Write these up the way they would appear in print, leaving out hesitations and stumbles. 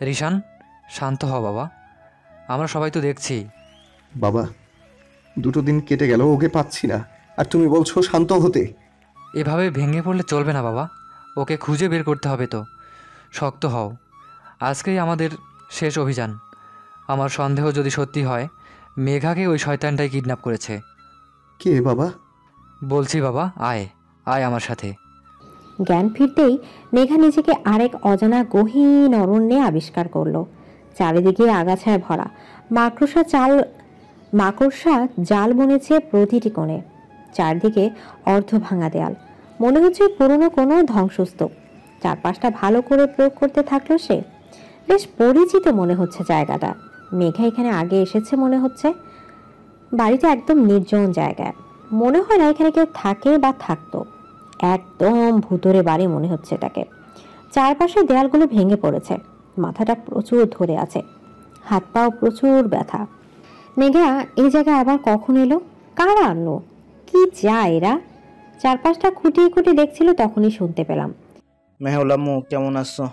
রিশান, শান্ত হ বাবা, আমরা সবাই তো দেখছি। বাবা, 2 দিন কেটে গেল, ওকে পাচ্ছি না, আর তুমি বলছো শান্ত হতে। এভাবে ভেঙে পড়লে চলবে না বাবা, ওকে খুঁজে বের করতে হবে তো। শক্ত হও, আজকেই আমাদের শেষ অভিযান। আমার সন্দেহ যদি সত্যি হয়, মেঘাকে ওই শয়তানটাই কিডন্যাপ করেছে। কে বাবা? বলছি বাবা, আয় আয় আমার সাথে। জ্ঞান ফিরতেই মেঘা নিজেকে আরেক অজানা গহীন অরণ্যে আবিষ্কার করলো। চারিদিকে আগাছায় ভরা, মাকড়সা জাল বুনেছে প্রতিটি কোণে। চারদিকে অর্ধ ভাঙা দেয়াল, মনে হচ্ছে পুরনো কোনো ধ্বংসস্তূপ। চারপাশটা ভালো করে প্রয়োগ করতে থাকলো সে। বেশ পরিচিত মনে হচ্ছে জায়গাটা। মেঘা এখানে আগে এসেছে মনে হচ্ছে। বাড়িটা একদম নির্জন জায়গায়, মনে হয় না এখানে কেউ থাকে বা থাকতো। একদম ভুতুরে বাড়ি মনে হচ্ছে এটাকে। চারপাশে দেয়ালগুলো ভেঙে পড়েছে, মাথাটা প্রচুর ধরে আছে, হাত পাও প্রচুর ব্যথা। মেঘা এই জায়গায় আবার কখন এলো? কারা আনলো? কি চায় এরা? চারপাশটা খুঁটিয়ে খুঁটিয়ে দেখছিল, তখনই শুনতে পেলাম মেহুলাম্মু, কেমন আছো?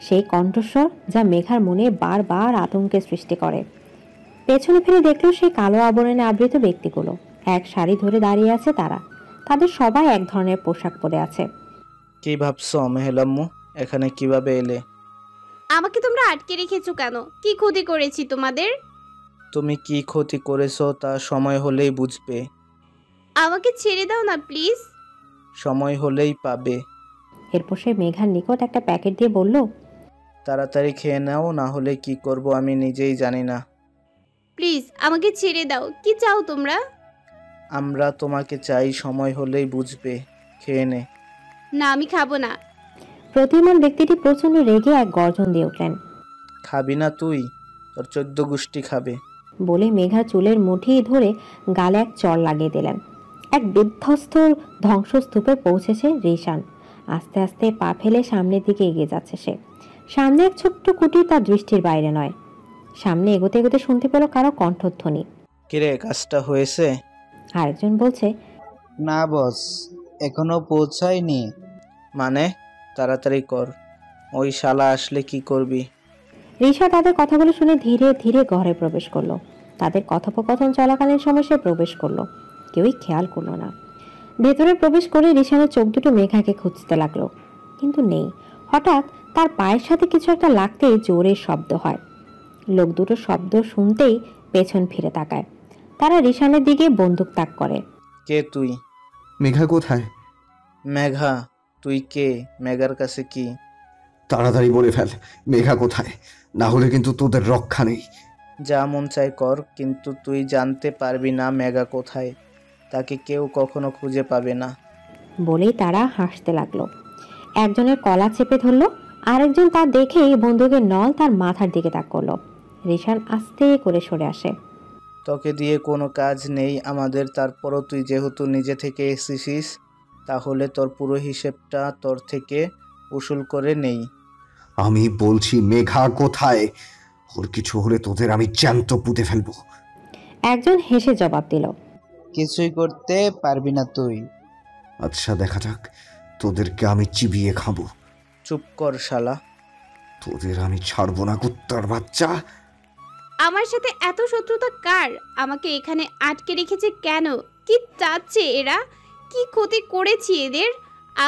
সেই কণ্ঠস্বর যা মেঘার মনে বারবার আতঙ্কের সৃষ্টি করে। পেছনে ফিরে দেখলো সেই কালো আবরণে আবৃত ব্যক্তিগুলো এক সারি ধরে দাঁড়িয়ে আছে। তাদের সবাই এক ধরনের পোশাক পরে আছে। কি ভাবছো মেহুলাম্মু, এখানে কিভাবে এলে? আমাকে তোমরা আটকে রেখেছো কেন? কি ক্ষতি করেছি তোমাদের? তুমি কি ক্ষতি করেছো তা সময় হলেই বুঝবে। আমাকে ছেড়ে দাও না প্লিজ। সময় হলেই পাবে। এরপর সে মেঘার নিকট একটা প্যাকেট দিয়ে বলল, তাড়াতাড়ি খেয়ে নাও, না হলে কি করব আমি নিজেই জানি না। প্লিজ আমাকে ছেড়ে দাও। কি চাও তোমরা? আমরা তোমাকে চাই, সময় হলেই বুঝবে। খেয়ে নে। না, আমি খাবো না। প্রতিমান ব্যক্তিটি প্রচন্ড রেগে এক গর্জন দিয়ে উঠলেন। খাবি না তুই? তোর 14 গোষ্ঠী খাবে। বলে মেঘা চুলের মুঠি ধরে গালে এক চড় লাগিয়ে দিলেন। এক বিধ্বস্ত ধ্বংসস্তূপে পৌঁছেছে রিশান। আস্তে আস্তে পা ফেলে সামনের দিকে এগিয়ে যাচ্ছে সে। সামনে এক ছোট্ট কুটির তার দৃষ্টির বাইরে নয়। সামনে এগোতে এগোতে শুনতে পেল কারো কণ্ঠধ্বনি। কিরে, কাজটা হয়েছে? আরেকজন বলছে, না বস, এখনো পৌঁছায়নি। মানে? তাড়াতাড়ি কর, ওই শালা আসলে কি করবি? রিশা তাদের কথাগুলো শুনে ধীরে ধীরে ঘরে প্রবেশ করলো। তাদের কথোপকথন চলাকালীন সময় সে প্রবেশ করলো, কেউই খেয়াল করলো না। ভেতরে প্রবেশ করে রিশানের চোখ দুটো মেঘাকে খুঁজতে লাগলো, কিন্তু নেই। হঠাৎ তার পায়ের সাথে কিছু একটা লাগতেই জোরে শব্দ হয়। লোক দুটো শব্দ শুনতেই পেছন ফিরে তাকায়। তারা রিশানের দিকে বন্দুক তাক করে। কে তুই? মেঘা কোথায়? মেঘা? তুই কে? মেঘার কাছে কি? তাড়াতাড়ি বলে ফেল, মেঘা কোথায়, না হলে কিন্তু তোদের রক্ষা নেই। যা মন চাই কর, কিন্তু তুই জানতে পারবি না মেঘা কোথায়। তাকে কেউ কখনো খুঁজে পাবে না। বলেই তারা হাসতে লাগলো। একজনের কলা চেপে ধরলো, আরেকজন তা দেখেই বন্দুকের নল তার মাথার দিকে তাক করলো। রিশান আস্তে করে সরে আসে। তোকে দিয়ে কোনো কাজ নেই আমাদের, তারপরও তুই যেহেতু নিজে থেকে এসেছিস, তাহলে তোর পুরো হিসেবটা তোর থেকে উসুল করে নেই। আমি বলছি মেঘা কোথায়? ওর কিছু হলে তোদের আমি জ্যান্ত পুঁতে ফেলবো। একজন হেসে জবাব দিল, কিছুই করতে পারবি না তুই। আচ্ছা দেখা যাক, তোদেরকে আমি চিবিয়ে খাবো। চুপ কর শালা। তোদের আমি ছাড়বো না, কুত্তার বাচ্চা। আমার সাথে এত শত্রুতা কার? আমাকে এখানে আটকে রেখেছে কেন? কি চাচ্ছে এরা? কি ক্ষতি করেছি এদের?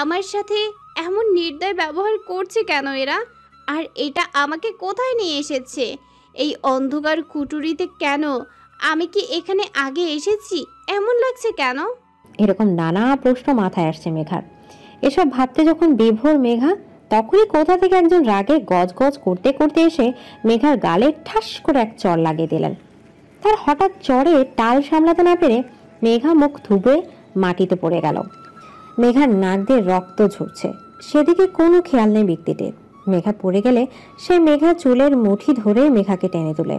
আমার সাথে এমন নির্দয় ব্যবহার করছে কেন এরা? আর এটা আমাকে কোথায় নিয়ে এসেছে? এই অন্ধকার কুটুরিতে কেন? আমি কি এখানে আগে এসেছি? এমন লাগছে কেন? এরকম নানা প্রশ্ন মাথায় আসছে মেঘার। এসব ভাবতে যখন বিভোর মেঘা, তখনই কোথা থেকে একজন রাগে গজগজ করতে করতে এসে মেঘার গালে ঠাস করে এক চড় লাগিয়ে দিলেন। তার হঠাৎ চড়ে টাল সামলাতে না পেরে মেঘা মুখ থুবড়ে মাটিতে পড়ে গেল। মেঘার নাক দিয়ে রক্ত ঝরছে, সেদিকে কোনো খেয়াল নেই ব্যক্তিটির। মেঘা পড়ে গেলে সে মেঘার চুলের মুঠি ধরে মেঘাকে টেনে তুলে,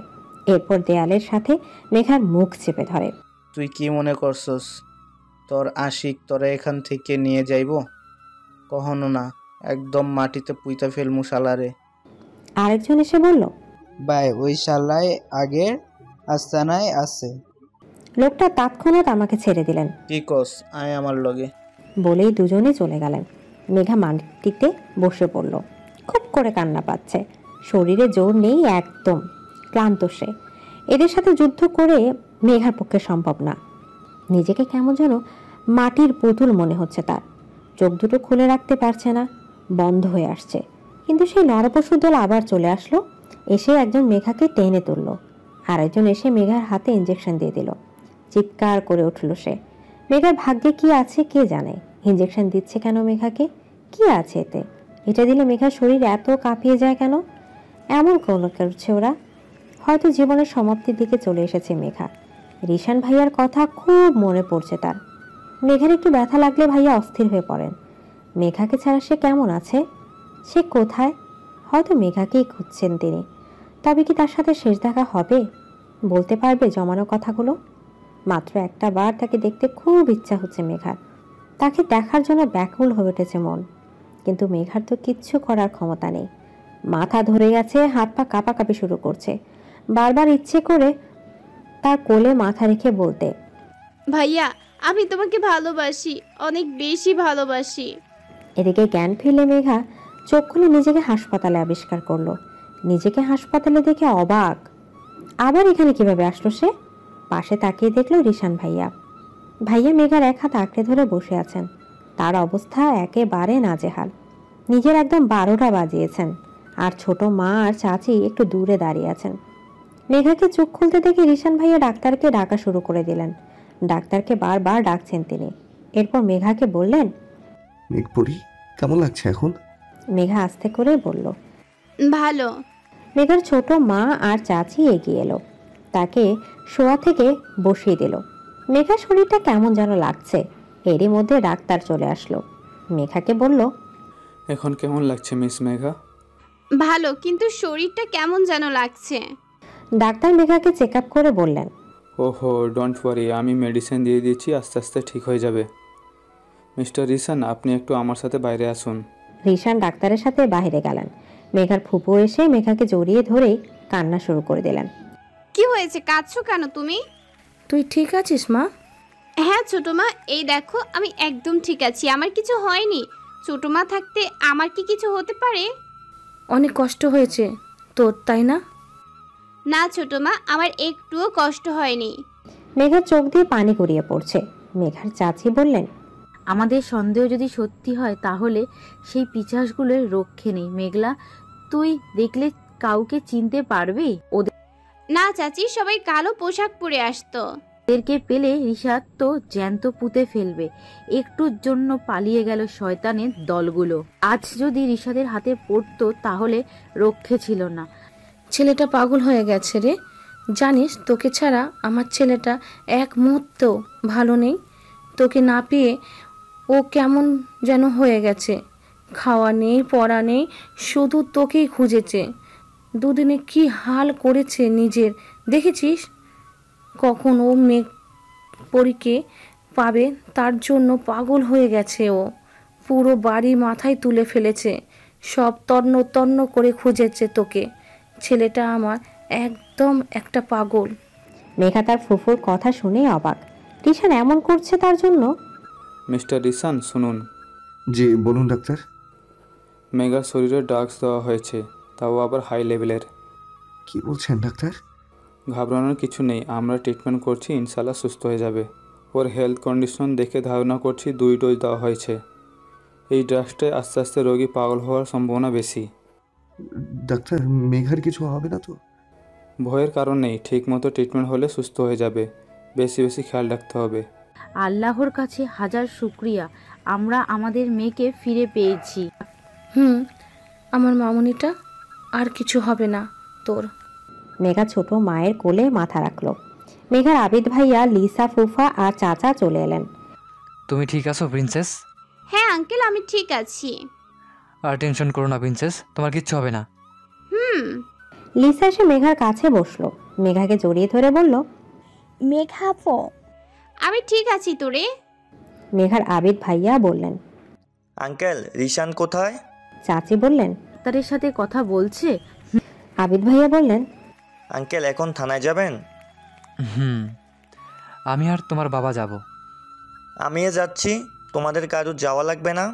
এরপর দেয়ালের সাথে মেঘার মুখ চেপে ধরে। তুই কি মনে করছস তোর আশিক তোরা এখান থেকে নিয়ে যাইব? কখনো না, একদম মাটিতে পুঁতে ফেলমু শালারে। আরেকজন এসে বলল, ভাই, ওই শালায় আগের আস্তানায় আছে। লোকটা তৎক্ষণাৎ আমাকে ছেড়ে দিলেন। কি কস? আয় আমার লগে। বলেই দুজনে চলে গেলেন। মেঘা মাটিতে বসে পড়ল, খুব করে কান্না পাচ্ছে। শরীরে জোর নেই একদম, ক্লান্ত সে। এদের সাথে যুদ্ধ করে মেঘার পক্ষে সম্ভব না। নিজেকে কেমন যেন মাটির পুতুল মনে হচ্ছে তার। চোখ দুটো খুলে রাখতে পারছে না, বন্ধ হয়ে আসছে। কিন্তু সেই নরপশুর দল আবার চলে আসলো, এসে একজন মেঘাকে টেনে তুলল, আরেকজন এসে মেঘার হাতে ইঞ্জেকশন দিয়ে দিল। চিৎকার করে উঠল সে। মেঘার ভাগ্যে কি আছে কে জানে। ইঞ্জেকশন দিচ্ছে কেন মেঘাকে? কি আছে এতে? এটা দিলে মেঘার শরীর এত কাঁপিয়ে যায় কেন? এমন কোনো করছে ওরা। হয়তো জীবনের সমাপ্তির দিকে চলে এসেছে মেঘা। রিশান ভাইয়ার কথা খুব মনে পড়ছে তার। মেঘার একটু ব্যথা লাগলে ভাইয়া অস্থির হয়ে পড়েন। মেঘাকে ছাড়া সে কেমন আছে? সে কোথায়? হয়তো মেঘাকেই খুঁজছেন তিনি। তবে কি তার সাথে শেষ দেখা হবে? বলতে পারবে জমানো কথাগুলো? মাত্র একটা বার তাকে দেখতে খুব ইচ্ছা হচ্ছে মেঘার। তাকে দেখার জন্য ব্যাকুল হয়ে উঠেছে মন। কিন্তু মেঘার তো কিচ্ছু করার ক্ষমতা নেই। মাথা ধরে গেছে, হাত পা কাঁপাকাঁপি শুরু করছে। বারবার ইচ্ছে করে তার কোলে মাথা রেখে বলতে, ভাইয়া আমি তোমাকে ভালোবাসি, অনেক বেশি ভালোবাসি। এদিকে জ্ঞান ফিরলে মেঘা চোখ খুলে নিজেকে হাসপাতালে আবিষ্কার করলো। নিজেকে হাসপাতালে দেখে অবাক। আবার এখানে কিভাবে আসলো সে? পাশে তাকিয়ে দেখলো রিশান ভাইয়া। ভাইয়া মেঘার এক হাত আঁকড়ে ধরে বসে আছেন। তার অবস্থা একেবারে নাজেহাল। নিজের একদম 12টা বাজিয়েছেন। আর ছোট মা আর চাচি একটু দূরে দাঁড়িয়ে আছেন। মেঘাকে চোখ খুলতে দেখে রিশান ভাইয়া ডাক্তারকে ডাকা শুরু করে দিলেন। ডাক্তারকে বারবার ডাকছেন তিনি। এরপর মেঘাকে বললেন, মেঘপরি, কেমন লাগছে এখন? মেঘা আস্তে করে বলল, ভালো। মেঘার ছোট মা আর চাচি এগিয়ে এলো, তাকে শোয়া থেকে বসিয়ে দিল। মেঘার শরীরটা কেমন যেন লাগছে। এরই মধ্যে ডাক্তার চলে আসলো। মেঘাকে বলল, এখন কেমন লাগছে মিস মেঘা? ভালো, কিন্তু শরীরটা কেমন যেন লাগছে। ডাক্তার মেঘাকে চেক আপ করে বললেন, ওহো, ডোন্ট ওয়ারি, আমি মেডিসিন দিয়ে দিচ্ছি, আস্তে আস্তে ঠিক হয়ে যাবে। মিস্টার রিসান, আপনি একটু আমার সাথে বাইরে আসুন। রিশান ডাক্তারের সাথে বাইরে গেলেন। মেঘার ফুপু এসে মেঘাকে জড়িয়ে ধরে কান্না শুরু করে দিলেন। কি হয়েছে, কাঁদছো কেন তুমি? তুই ঠিক আছিস মা? হ্যাঁ ছোট মা, এই দেখো আমি একদম ঠিক আছি, আমার কিছু হয়নি। ছোট মা থাকতে আমার কি কিছু হতে পারে? অনেক কষ্ট হয়েছে তোর, তাই না? না ছোট মা, আমার একটুও কষ্ট হয়নি। মেঘার চোখ দিয়ে পানি গড়িয়ে পড়ছে। মেঘার চাচি বললেন, আমাদের সন্দেহ যদি সত্যি হয় তাহলে সেই পিশাচগুলোর রক্ষে নেই। মেঘলা, তুই দেখলে কাউকে চিনতে পারবি? না চাচি, সবাই কালো পোশাক পরে আসতো। ওদেরকে পেলে রিশাদ তো জ্যান্ত পুঁতে ফেলবে। একটুর জন্য পালিয়ে গেল শয়তানের দলগুলো। আজ যদি রিশাদের হাতে পড়তো তাহলে রক্ষে ছিল না। ছেলেটা পাগল হয়ে গেছে রে। জানিস, তোকে ছাড়া আমার ছেলেটা এক মুহূর্ত ভালো নেই। তোকে না পেয়ে ও কেমন যেন হয়ে গেছে। খাওয়া নেই, পড়া নেই, শুধু তোকেই খুঁজেছে। দুদিনে কি হাল করেছে নিজের, দেখেছিস? কখন ও মেঘ পরীকে পাবে তার জন্য পাগল হয়ে গেছে ও। পুরো বাড়ি মাথায় তুলে ফেলেছে। সব তন্ন তন্ন করে খুঁজেছে তোকে। ছেলেটা আমার একদম একটা পাগল। মেঘা তার ফুফুর কথা শুনে অবাক। রিশান এমন করছে তার জন্য? মিস্টার রিসান, শুনুন। জি বলুন ডাক্তার। মেঘার শরীরে ড্রাগস দেওয়া হয়েছে, তাও আবার হাই লেভেলের। কি বলছেন ডাক্তার? ঘাবড়ানোর কিছু নেই, আমরা ট্রিটমেন্ট করছি, ইনশাল্লাহ সুস্থ হয়ে যাবে। ওর হেলথ কন্ডিশন দেখে ধারণা করছি 2 ডোজ দেওয়া হয়েছে। এই ড্রাগসটায় আস্তে আস্তে রোগী পাগল হওয়ার সম্ভাবনা বেশি। ডাক্তার, মেঘার কিছু হবে না তো? ভয়ের কারণ নেই, ঠিকমতো ট্রিটমেন্ট হলে সুস্থ হয়ে যাবে। বেশি বেশি খেয়াল রাখতে হবে। আল্লাহর কাছে হাজার শুকরিয়া, আমরা আমাদের মেয়েকে ফিরে পেয়েছি। আমার মামুনিটা, আর কিছু হবে না তোর। মেঘা ছোট মায়ের কোলে মাথা রাখলো। মেঘার আবিদ ভাইয়া, লিসা ফুফা আর চাচা চলে এলেন। তুমি ঠিক আছো প্রিন্সেস? হ্যাঁ আঙ্কেল, আমি ঠিক আছি। আর টেনশন করো না প্রিন্সেস, তোমার কিচ্ছু হবে না। লিসা এসে মেঘার কাছে বসলো। মেঘাকে জড়িয়ে ধরে বলল, মেঘা আপু, আমি ঠিক আছি তোরে। মেঘার আবিদ ভাইয়া বললেন, আঙ্কেল রিশান কোথায়? চাচি বললেন, ডাক্তারের সাথে কথা বলছে। আবিদ ভাইয়া বললেন, আঙ্কেল এখন থানায় যাবেন? আমি আর তোমার বাবা যাব। আমিও যাচ্ছি, তোমাদের কারো যাওয়া লাগবে না।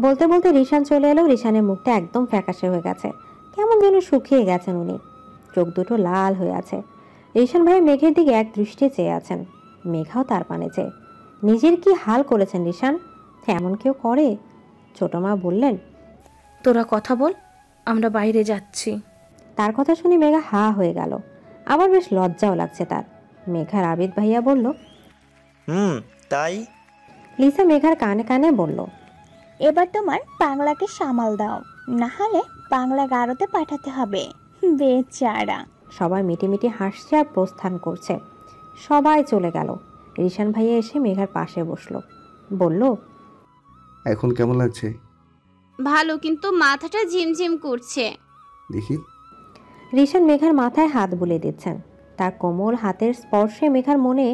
বলতে বলতে রিশান চলে এলো। রিশানের মুখটা একদম ফ্যাকাশে হয়ে গেছে। কেমন যেন শুকিয়ে গেছেন উনি। চোখ দুটো লাল হয়ে আছে। রিশান ভাই মেঘের দিকে এক দৃষ্টি চেয়ে আছেন। মেঘাও তার পানে চেয়ে। নিজের কি হাল করেছেন রিশান? এমন কেউ করে? ছোট মা বললেন, তোরা কথা বল, আমরা বাইরে যাচ্ছি। তার কথা শুনে মেঘা হা হয়ে গেল। আবার বেশ লজ্জাও লাগছে তার। মেঘার আবিদ ভাইয়া বলল, তাই? লিসা মেঘার কানে কানে বলল, এবার তোমার পাগলাকে সামাল দাও, না হলে পাগলা গারোতে পাঠাতে হবে। বেচারা। সবাই মিটিমিটি হাসছে আর প্রস্থান করছে। সবাই চলে গেল। রিশান ভাইয়া এসে মেঘার পাশে বসলো। বলল, এখন কেমন লাগছে? ভালো, কিন্তু মাথাটা ঝিমঝিম করছে। দেখি। রিশান মেঘার মাথায় হাত বুলিয়ে দিচ্ছেন। তার কোমল হাতের স্পর্শে মেঘার মনে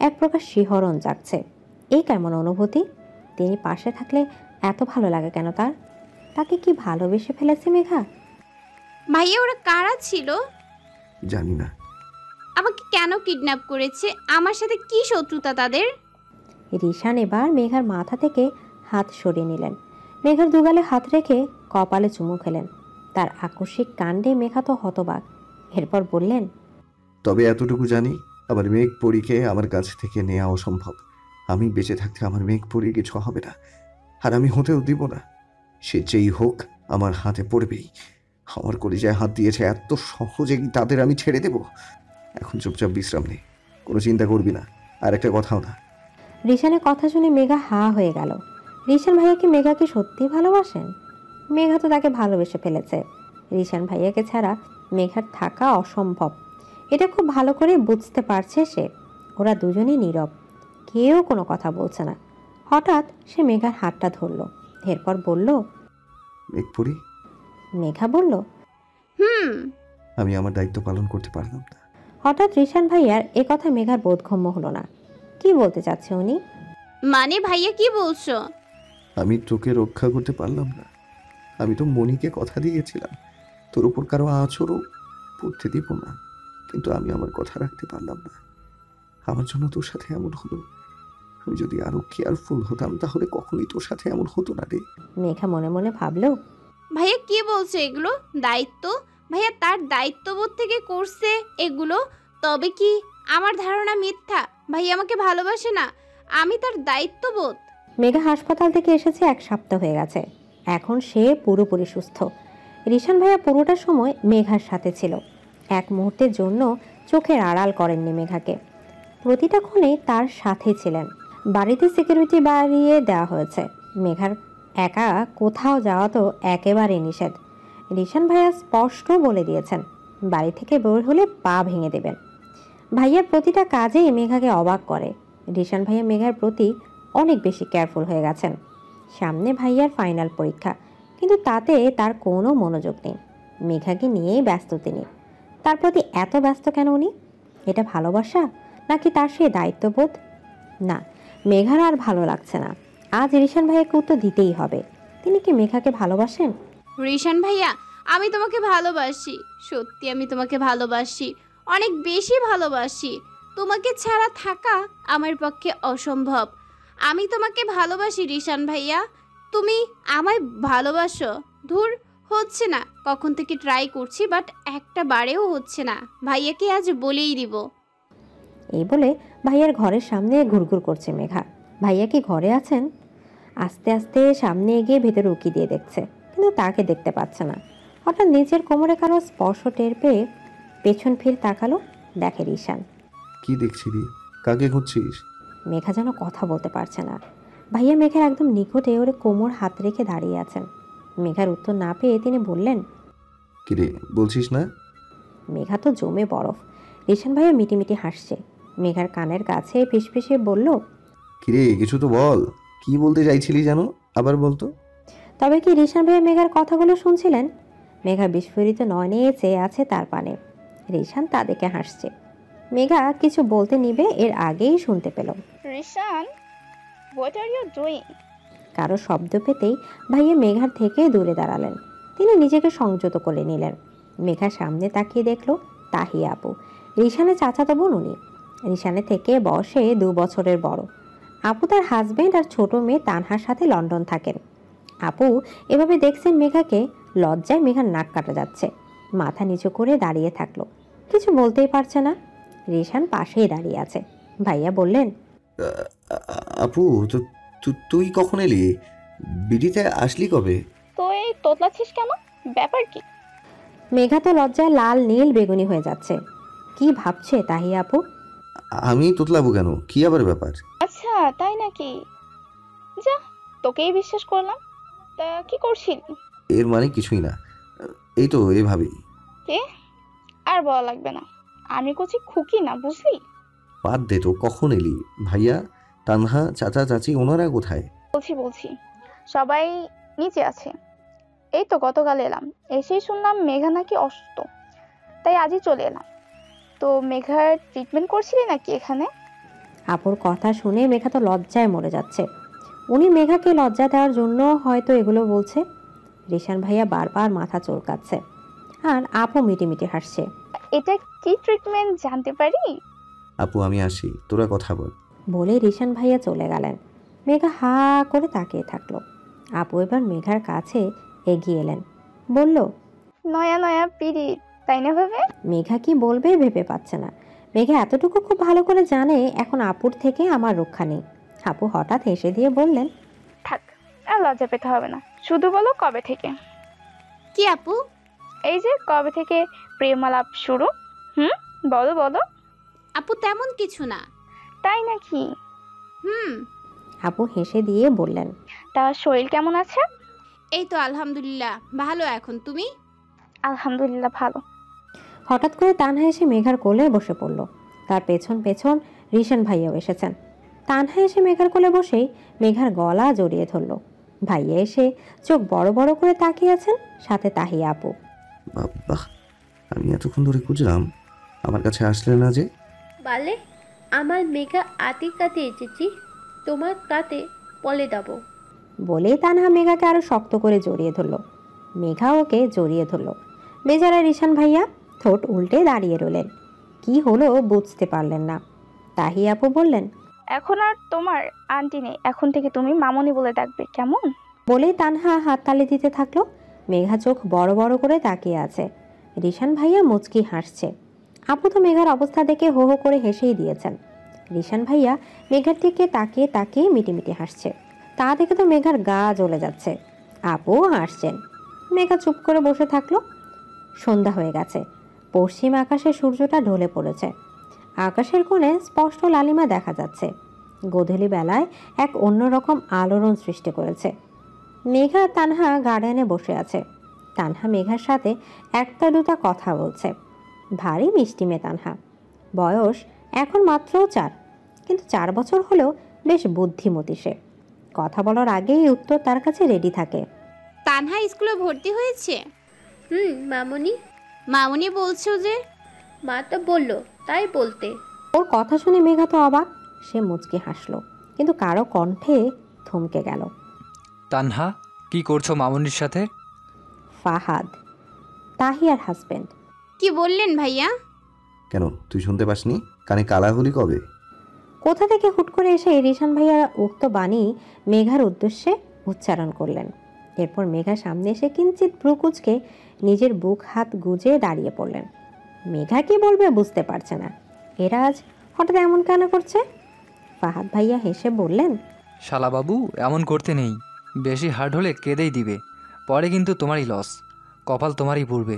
এক প্রকার শিহরণ জাগছে। এই কেমন অনুভূতি? তিনি পাশে থাকলে এত ভালো লাগে কেন তার? তাকে কি ভালোবেসে ফেলেছে মেঘা? ভাইয়া ওরা কারা ছিল? জানি না। আমাকে কেন কিডন্যাপ করেছে? আমার সাথে কি শত্রুতা তাদের? রিশান এবার মেঘার মাথা থেকে হাত সরিয়ে নিলেন। মেঘার দুগালে হাত রেখে কপালে চুমু খেলেন। তার আকস্মিক কাণ্ডে মেঘা তো হতবাক। এরপর বললেন, তবে এতটুকু জানি, আমার মেঘ পরীকে আমার কাছ থেকে নেওয়া অসম্ভব। আমি বেঁচে থাকতে আমার মেঘ পরী কিছু হবে না, আর আমি হতেও দিব না। সে যেই হোক আমার হাতে পড়বেই। আমার কলিজায় হাত দিয়েছে, এত সহজে কি তাদের আমি ছেড়ে দেব? এখন চুপচাপ বিশ্রাম নেই, কোনো চিন্তা করবি না, আর একটা কথাও না। রিশানের কথা শুনে মেঘা হা হয়ে গেল। রিশান ভাইয়া কি মেঘাকে সত্যি ভালোবাসেন? মেঘা তো তাকে ভালোবেসে ফেলেছে। রিশান ভাইয়াকে ছাড়া মেঘার থাকা অসম্ভব। এটা খুব ভালো করে বুঝতে পারছে সে। ওরা দুজনেই নীরব, কেউ কোনো কথা বলছে না। হঠাৎ সে মেঘার হাতটা ধরল। এরপর বলল, মেঘ পরী। মেঘা বলল, আমি আমার দায়িত্ব পালন করতে পারলাম না। হঠাৎ রিশান ভাইয়ার এ কথা মেঘার বোধগম্য হলো না। কি বলতে চাচ্ছে উনি? মানে ভাইয়া কি বলছো? আমি তোকে রক্ষা করতে পারলাম না। আমি তো মনিকে কথা দিয়েছিলাম তোর উপর কারো আঁচড়ও পড়তে দিব না, কিন্তু আমি আমার কথা রাখতে পারলাম না। আমার জন্য তোর সাথে এমন হলো। আমি যদি আরো কেয়ারফুল হতাম তাহলে কখনোই তোর সাথে এমন হতো না রে। মেঘা মনে মনে ভাবলো, ভাইয়া কি বলছে এগুলো? দায়িত্ব? ভাইয়া তার দায়িত্ববোধ থেকে করছে এগুলো। তবে কি আমার ধারণা মিথ্যা? ভাইয়া আমাকে ভালোবাসে না, আমি তার দায়িত্ববোধ। মেঘা হাসপাতাল থেকে এসেছে 1 সপ্তাহ হয়ে গেছে। এখন সে পুরোপুরি সুস্থ। রিশান ভাইয়া পুরোটা সময় মেঘার সাথে ছিল। এক মুহূর্তের জন্য চোখের আড়াল করেননি মেঘাকে। প্রতিটা ক্ষণে তার সাথে ছিলেন। বাড়িতে সিকিউরিটি বাড়িয়ে দেওয়া হয়েছে। মেঘার একা কোথাও যাওয়া তো একেবারে নিষেধ। রিশান ভাইয়া স্পষ্ট বলে দিয়েছেন, বাড়ি থেকে বের হলে পা ভেঙে দেবেন। ভাইয়ার প্রতিটা কাজেই মেঘাকে অবাক করে। রিশান ভাইয়া মেঘার প্রতি অনেক বেশি কেয়ারফুল হয়ে গেছেন। সামনে ভাইয়ার ফাইনাল পরীক্ষা, কিন্তু তাতে তার কোনো মনোযোগ নেই। মেঘাকে নিয়েই ব্যস্ত তিনি। তার প্রতি এত ব্যস্ত কেন উনি? এটা ভালোবাসা নাকি তার সেই দায়িত্ববোধ? না, মেঘার আর ভালো লাগছে না। আজ রিশান ভাইয়াকে উত্তর দিতেই হবে। তিনি কি মেঘাকে ভালোবাসেন? রিশান ভাইয়া, আমি তোমাকে ভালোবাসি। সত্যি আমি তোমাকে ভালোবাসি, অনেক বেশি ভালোবাসি। তোমাকে ছাড়া থাকা আমার পক্ষে অসম্ভব। আমি তোমাকে ভালোবাসি রিশান ভাইয়া। তুমি আমায় ভালোবাসো? ধুর, হচ্ছে না। কখন থেকে ট্রাই করছি, বাট একটা বারেও হচ্ছে না। ভাইয়াকে আজ বলেই দিব। এই বলে ভাইয়ার ঘরের সামনে ঘুরঘুর করছে মেঘা। ভাইয়া কি ঘরে আছেন? আস্তে আস্তে সামনে এগিয়ে ভেতরে উকি দিয়ে দেখছে, কিন্তু তাকে দেখতে পাচ্ছে না। হঠাৎ নিজের কোমরে কারো স্পর্শ টের পেয়ে পেছন ফিরে তাকালো। দেখে রিশান। কি দেখছিলি? কাকে খুঁজছিস? মেঘা যেন কথা বলতে পারছে না। ভাইয়া মেঘার একদম নিকটে ওরে কোমর হাত রেখে দাঁড়িয়ে আছেন। মেঘার উত্তর না পেয়ে তিনি বললেন, কিরে বলছিস না? মেঘা তো জমে বরফ। রিশান ভাইয়া মিটিমিটি হাসছে। মেঘার কানের কাছে ফিসফিসে বলল, কিরে কিছু তো বল, কি বলতে চাইছিলি জানো, আবার বলতো। তবে কি রিশান ভাইয়া মেঘার কথাগুলো শুনছিলেন? মেঘা বিস্ফোরিত নয়নে চেয়ে আছে তার পানে। রিশান তা দেখে হাসছে। মেঘা কিছু বলতে নিবে এর আগেই শুনতে পেল, Rishan, what are you doing? কারো শব্দ পেতেই ভাইয়া মেঘার থেকে দূরে দাঁড়ালেন। তিনি নিজেকে সংযত করে নিলেন। মেঘার সামনে তাকিয়ে দেখলো তাহিয়া আপু, রিশানের চাচাতো বোন উনি। রিশানের থেকে বয়সে 2 বছরের বড়। আপু তার হাজবেন্ড আর ছোট মেয়ে তানহার সাথে লন্ডন থাকেন। আপু এভাবে দেখছেন মেঘাকে লজ্জায় মেঘার নাক কাটা যাচ্ছে, মাথা নিচু করে দাঁড়িয়ে থাকলো, কিছু বলতেই পারছে না। রিশান পাশেই দাঁড়িয়ে আছে। ভাইয়া বললেন, আপু তো তুই কখন এলি? বিডিতে আসলি কবে? তো এই তোতলাচ্ছিস কেন? ব্যাপার কি? মেঘা তো লজ্জায় লাল নীল বেগুনি হয়ে যাচ্ছে। কি ভাবছে তাহিয়া আপু? আমি তোতলাবো কেন? কি আবার ব্যাপার? আচ্ছা তাই নাকি? যা, তোকেই বিশ্বাস করলাম। তা কি করছিলি? এর মানে কিছুই না, এই তো এভাবেই। কে? আর বলা লাগবে না, আমি কচি খুকি না, বুঝলি? বাদ দে তো, কখন এলি? ভাইয়া, তানহা, চাচা চাচি ওনারা কোথায়? বলছি সবাই নিচে আছে। এই তো গতকাল এলাম, এসেই শুনলাম মেঘা নাকি অসুস্থ, তাই আজই চলে এলাম। তো মেঘার ট্রিটমেন্ট করছিলি নাকি এখানে? আপুর কথা শুনে মেঘা তো লজ্জায় মরে যাচ্ছে। উনি মেঘাকে লজ্জা দেওয়ার জন্য হয়তো এগুলো বলছে। রিশান ভাইয়া বারবার মাথা চুলকাচ্ছে, আর আপু মিটিমিটি হাসছে। এটা কি ট্রিটমেন্ট জানতে পারি? আপু আমি আসি, তোরা কথা বল। বলে রিশান ভাইয়া চলে গেলেন। মেঘা হা করে তাকিয়ে থাকলো। আপু এবার মেঘার কাছে এগিয়ে এলেন, বলল, নয়া নয়া পিরিত, তাই না ভাবে? মেঘা কি বলবে ভেবে পাচ্ছে না। মেঘা এতটুকু খুব ভালো করে জানে এখন আপুর থেকে আমার রক্ষা নেই। আপু হঠাৎ হেসে দিয়ে বললেন, থাক, আর লজ্জা পেতে হবে না, শুধু বলো কবে থেকে। কি আপু? এই যে কবে থেকে প্রেমালাপ শুরু। বলো বলো। আপু তেমন কিছু না। তাই নাকি? আপু হেসে দিয়ে বললেন, তা শরীর কেমন আছে? এই তো আলহামদুলিল্লাহ ভালো। এখন তুমি? আলহামদুলিল্লাহ ভালো। হঠাৎ করে তানহা এসে মেঘার কোলে বসে পড়ল। তার পেছন পেছন রিশান ভাইয়াও এসেছেন। তানহা এসে মেঘার কোলে বসেই মেঘার গলা জড়িয়ে ধরল। ভাইয়া এসে চোখ বড় বড় করে তাকিয়ে আছেন, সাথে তাহিয়া আপু। বাবা, আমি এতক্ষণ ধরে খুঁজলাম, আমার কাছে আসলে না যে? বলে আমার মেঘা আতি কাতে এসেছি, তোমার কাতে বলে দেব। বলেই তানহা মেঘাকে আরো শক্ত করে জড়িয়ে ধরল। মেঘা ওকে জড়িয়ে ধরল। বেচারা রিশান ভাইয়া ঠোঁট উল্টে দাঁড়িয়ে রইলেন। কি হলো বুঝতে পারলেন না। তাহিয়া আপু বললেন, এখন আর তোমার আন্টি নেই, এখন থেকে তুমি মামনি বলে ডাকবে, কেমন? বলেই তানহা হাততালি দিতে থাকলো। মেঘা চোখ বড় বড় করে তাকিয়ে আছে। রিশান ভাইয়া মুচকি হাসছে। আপু তো মেঘার অবস্থা দেখে হো হো করে হেসেই দিয়েছেন। রিশান ভাইয়া মেঘার দিকে তাকিয়ে তাকিয়ে মিটিমিটি হাসছে। তা দেখে তো মেঘার গা জ্বলে যাচ্ছে। আপুও হাসছেন। মেঘা চুপ করে বসে থাকলো। সন্ধ্যা হয়ে গেছে। পশ্চিম আকাশে সূর্যটা ঢলে পড়েছে। আকাশের কোণে স্পষ্ট লালিমা দেখা যাচ্ছে। গোধূলি বেলায় এক অন্যরকম আলোড়ন সৃষ্টি করেছে। মেঘা তানহা গার্ডেনে বসে আছে। তানহা মেঘার সাথে একটা দুটা কথা বলছে। ভারী মিষ্টি মেয়ে তানহা। বয়স এখন মাত্র 4, কিন্তু 4 বছর হলেও বেশ বুদ্ধিমতী সে। কথা বলার আগেই উত্তর তার কাছে রেডি থাকে। তানহা স্কুলে ভর্তি হয়েছে? মামনি। মামনি বলছো যে? মা তো বললো, তাই বলতে। ওর কথা শুনে মেঘা তো অবাক। সে মুচকি হাসলো, কিন্তু কারো কণ্ঠে থমকে গেল। তানহা, কি করছো মামুনির সাথে? ফাহাদ, তাহিয়ার হাজবেন্ড। কি বললেন ভাইয়া? কেন, তুই শুনতে পাসনি? কানে কালা হলি কবে? কোথা থেকে হুট করে এসে রিশান ভাইয়া উক্ত বাণী মেঘার উদ্দেশ্যে উচ্চারণ করলেন। এরপর মেঘা সামনে এসে কিঞ্চিত ভ্রু কুঁচকে নিজের বুক হাত গুজে দাঁড়িয়ে পড়লেন। মেঘা কি বলবে বুঝতে পারছে না। এরা আজ হঠাৎ এমন কেন করছে? ফাহাদ ভাইয়া হেসে বললেন, শালাবাবু, এমন করতে নেই। বেশি হার্ড হলে কেঁদেই দিবে, পরে কিন্তু তোমারই লস, কপাল তোমারই পড়বে।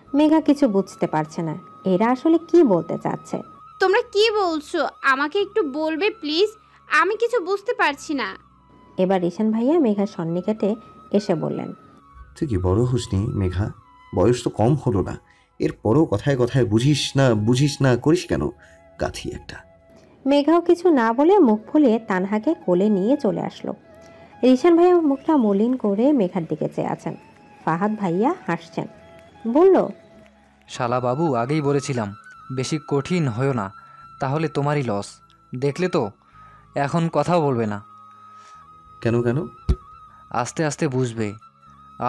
মেঘা কিছু বুঝতে পারছে না এরা আসলে কি বলতে চাচ্ছে। তোমরা কি বলছো আমাকে একটু বলবে প্লিজ? আমি কিছু বুঝতে পারছি না। এবার রিশান ভাইয়া মেঘার সন্নিকটে এসে বললেন, তুই কি বড় হসনি মেঘা? বয়স তো কম হলো না, এরপরও কথায় কথায় বুঝিস না করিস কেন? গাথি একটা। মেঘাও কিছু না বলে মুখ ফুলিয়ে তানহাকে কোলে নিয়ে চলে আসলো। রিশান ভাইয়া মুখটা মলিন করে মেঘার দিকে চেয়ে আছেন। ফাহাদ ভাইয়া হাসছেন, বলল, শালাবাবু, আগেই বলেছিলাম বেশি কঠিন হয়েও না, তাহলে তোমারই লস। দেখলে তো, এখন কথাও বলবে না। কেন? আস্তে আস্তে বুঝবে।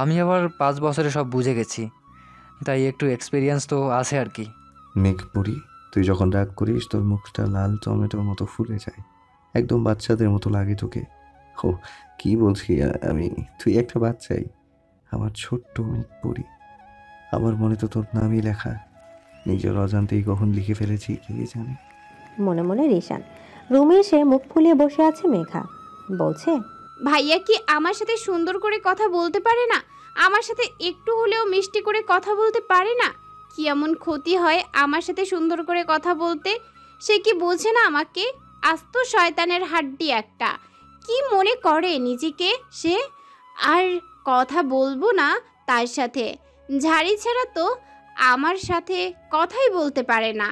আমি আবার 5 বছরে সব বুঝে গেছি, তাই একটু এক্সপিরিয়েন্স তো আছে আর কি। মেঘ পড়ি, তুই যখন রাগ করিস তোর মুখটা লাল টমেটোর মতো ফুলে যায়, একদম বাচ্চাদের মতো লাগে তোকে। ও কি বলছি আমি, তুই একটা বাচ্চাই। আমার ছোট্ট মেঘ পড়ি। আমার মনে তো তোর নামই লেখা, নিজের অজান্তেই কখন লিখে ফেলেছি কে জানে। মনে মনে রিশান। রুমে এসে মুখ ফুলিয়ে বসে আছে মেঘা, বলছে, ভাইয়া কি আমার সাথে সুন্দর করে কথা বলতে পারে না? আমার সাথে একটু হলেও মিষ্টি করে কথা বলতে পারে না? কি এমন ক্ষতি হয় আমার সাথে সুন্দর করে কথা বলতে? সে কি বোঝে না আমাকে? আস্ত শয়তানের হাড্ডি একটা। কি মনে করে নিজেকে সে? আর কথা বলবো না তার সাথে। ঝাড়ি ছাড়া তো আমার সাথে কথাই বলতে পারে না।